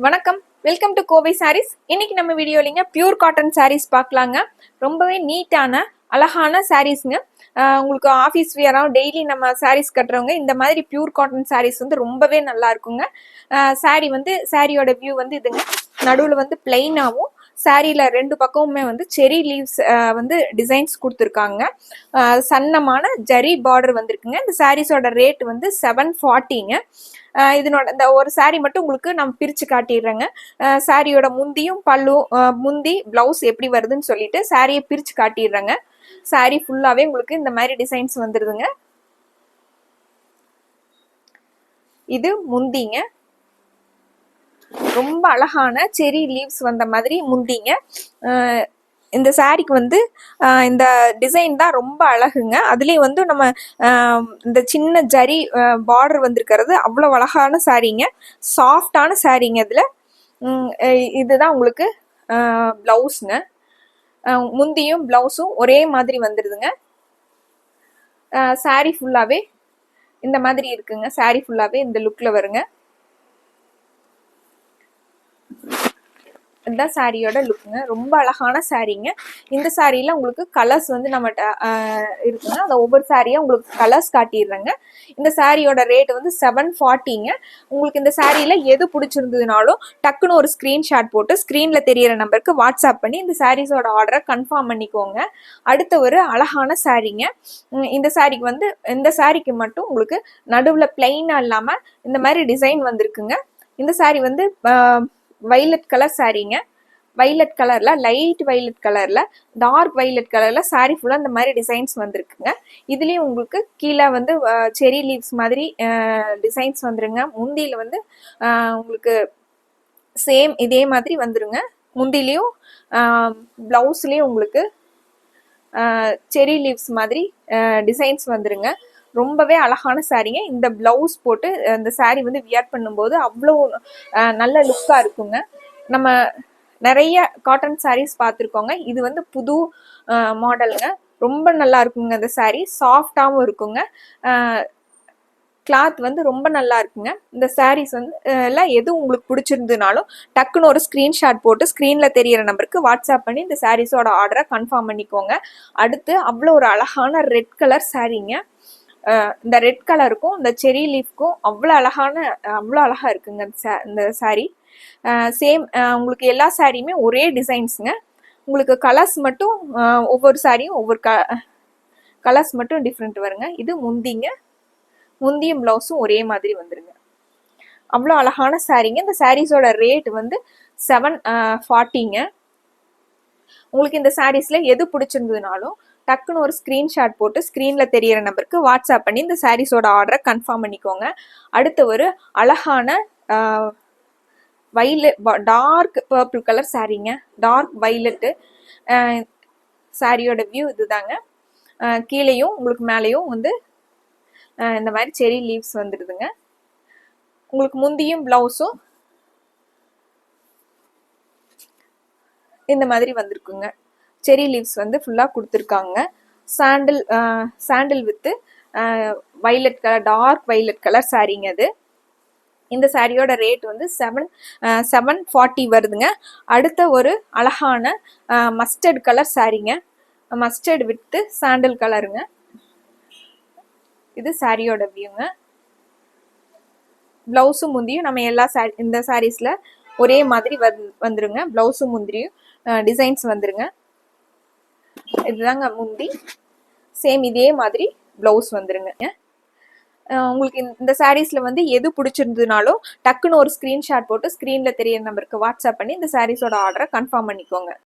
வணக்கம், welcome to Kovai saris. இன்னைக்கு நம்ம வீடியோலிங்க பியூர் காட்டன் சாரீஸ் பார்க்கலாங்க. ரொம்பவே நீட்டான அழகான சாரீஸ்ங்க. உங்களுக்கு ஆஃபீஸ் வியராக டெய்லி நம்ம சாரீஸ் கட்டுறவங்க இந்த மாதிரி பியூர் காட்டன் சாரீஸ் வந்து ரொம்பவே நல்லா இருக்குங்க. சாரியோட வியூ வந்து இதுங்க. நடுவில் வந்து பிளெயினாகவும் சாரியில ரெண்டு பக்கமுமே வந்து செரி லீவ்ஸ் வந்து டிசைன்ஸ் கொடுத்துருக்காங்க. சன்னமான ஜரி பார்டர் வந்திருக்குங்க. இந்த சாரீஸோட ரேட் வந்து 740ங்க. இதனோட இந்த ஒரு சாரீ மட்டும் உங்களுக்கு நான் பிரிச்சு காட்டிடுறேங்க. சாரியோட முந்தியும் முந்தி பிளவுஸ் எப்படி வருதுன்னு சொல்லிட்டு சாரியை பிரிச்சு காட்டிடுறேங்க. சாரி ஃபுல்லாவே உங்களுக்கு இந்த மாதிரி டிசைன்ஸ் வந்துருதுங்க. இது முந்திங்க. ரொம்ப அழகான செரி லீவ்ஸ் வந்த மாதிரி முந்திங்க. இந்த சாரிக்கு வந்து இந்த டிசைன் தான் ரொம்ப அழகுங்க. அதுலேயும் வந்து நம்ம இந்த சின்ன ஜரி பார்டர் வந்திருக்கிறது அவ்வளோ அழகான சாரீங்க. சாஃப்டான சாரீங்க. இதில் இதுதான் உங்களுக்கு ப்ளவுஸுங்க. முந்தியும் ப்ளவுஸும் ஒரே மாதிரி வந்துடுதுங்க. சாரீ ஃபுல்லாகவே இந்த மாதிரி இருக்குங்க. சாரீ ஃபுல்லாகவே இந்த லுக்கில் வருங்க. இதுதான் சாரியோட லுக்குங்க. ரொம்ப அழகான சாரீங்க. இந்த சாரியில உங்களுக்கு கலர்ஸ் வந்து நம்மகிட்ட இருக்குங்க. அந்த ஒவ்வொரு சாரியா உங்களுக்கு கலர்ஸ் காட்டிடுறேங்க. இந்த சாரியோட ரேட் வந்து 740ங்க. உங்களுக்கு இந்த சாரியில எது பிடிச்சிருந்ததுனாலும் டக்குன்னு ஒரு ஸ்கிரீன்ஷாட் போட்டு ஸ்கிரீன்ல தெரியற நம்பருக்கு வாட்ஸ்அப் பண்ணி இந்த சாரீஸோட ஆர்டரை கன்ஃபார்ம் பண்ணிக்கோங்க. அடுத்த ஒரு அழகான சாரீங்க. இந்த சாரிக்கு வந்து இந்த சாரிக்கு மட்டும் உங்களுக்கு நடுவில் பிளெயினா இல்லாம இந்த மாதிரி டிசைன் வந்திருக்குங்க. இந்த சாரி வந்து வைலட் கலர் சாரீங்க. வைலட் கலர்ல லைட் வைலட் கலர்ல டார்க் வைலட் கலர்ல சாரி ஃபுல்லா இந்த மாதிரி டிசைன்ஸ் வந்திருக்குங்க. இதுலயும் உங்களுக்கு கீழே வந்து செரி லீவ்ஸ் மாதிரி டிசைன்ஸ் வந்துருங்க. முந்தியில வந்து உங்களுக்கு சேம் இதே மாதிரி வந்துருங்க. முந்திலையும் பிளவுஸ்லயும் உங்களுக்கு செரி லீவ்ஸ் மாதிரி டிசைன்ஸ் வந்துருங்க. ரொம்பவே அழகான சாரீங்க. இந்த பிளவுஸ் போட்டு அந்த சாரீ வந்து வியர் பண்ணும்போது அவ்வளோ நல்ல லுக்கா இருக்குங்க. நம்ம நிறைய காட்டன் சாரீஸ் பார்த்துருக்கோங்க. இது வந்து புது மாடலுங்க. ரொம்ப நல்லா இருக்குங்க. அந்த சாரீ சாஃப்டாகவும் இருக்குங்க. கிளாத் வந்து ரொம்ப நல்லா இருக்குங்க. இந்த சாரீஸ் வந்து எல்லாம் எது உங்களுக்கு பிடிச்சிருந்ததுனாலும் டக்குன்னு ஒரு ஸ்க்ரீன்ஷாட் போட்டு ஸ்க்ரீனில் தெரியிற நம்பருக்கு வாட்ஸ்அப் பண்ணி இந்த சாரீஸோட ஆர்டரை கன்ஃபார்ம் பண்ணிக்கோங்க. அடுத்து அவ்வளோ ஒரு அழகான ரெட் கலர் சாரீங்க. இந்த ரெட் கலருக்கும் இந்த செரி லீஃப்க்கும் அவ்வளோ அழகா இருக்குங்க இந்த சாரீ. சேம் உங்களுக்கு எல்லா சாரியுமே ஒரே டிசைன்ஸுங்க. உங்களுக்கு கலர்ஸ் மட்டும் ஒவ்வொரு சாரியும் ஒவ்வொரு கலர்ஸ் மட்டும் டிஃப்ரெண்ட் வருங்க. இது முந்திங்க. முந்தியும் பிளவுஸும் ஒரே மாதிரி வந்துருங்க. அவ்வளோ அழகான சாரீங்க. இந்த சாரீஸோட ரேட் வந்து 740ங்க. உங்களுக்கு இந்த சாரீஸ்ல எது பிடிச்சிருந்ததுனாலும் டக்குன்னு ஒரு ஸ்க்ரீன்ஷாட் போட்டு ஸ்க்ரீனில் தெரியிற நம்பருக்கு வாட்ஸ்அப் பண்ணி இந்த சாரீஸோட ஆர்டரை கன்ஃபார்ம் பண்ணிக்கோங்க. அடுத்த ஒரு அழகான டார்க் பர்பிள் கலர் சாரீங்க. டார்க் வைலட்டு சாரியோட வியூ இதுதாங்க. கீழேயும் உங்களுக்கு மேலேயும் வந்து இந்த மாதிரி செரி லீவ்ஸ் வந்துடுதுங்க. உங்களுக்கு முந்தியும் பிளவுஸும் இந்த மாதிரி வந்திருக்குங்க. செரி லீவ்ஸ் வந்து ஃபுல்லாக கொடுத்துருக்காங்க. Sandal with violet colour, dark violet colour சாரீங்க அது. இந்த சாரியோட ரேட் வந்து 740 வருதுங்க. அடுத்த ஒரு அழகான மஸ்டர்ட் கலர் சாரீங்க. மஸ்டர்ட் வித்து சாண்டில் கலருங்க. இது சாரியோட வியூங்க. பிளவுஸும் முந்தியும் நம்ம எல்லா இந்த சாரீஸ்ல ஒரே மாதிரி வந்துருங்க. பிளவுஸும் முந்திரியும் டிசைன்ஸ் வந்துருங்க. இதுதாங்க முந்தி. சேம் இதே மாதிரி பிளவுஸ் வந்துருங்க. உங்களுக்கு இந்த சாரீஸ்ல வந்து எது பிடிச்சிருந்ததுனாலும் டக்குன்னு ஒரு ஸ்கிரீன்ஷாட் போட்டு ஸ்கிரீன்ல தெரியற நம்பருக்கு வாட்ஸ்அப் பண்ணி இந்த சாரீஸோட ஆர்டரை கன்ஃபார்ம் பண்ணிக்கோங்க.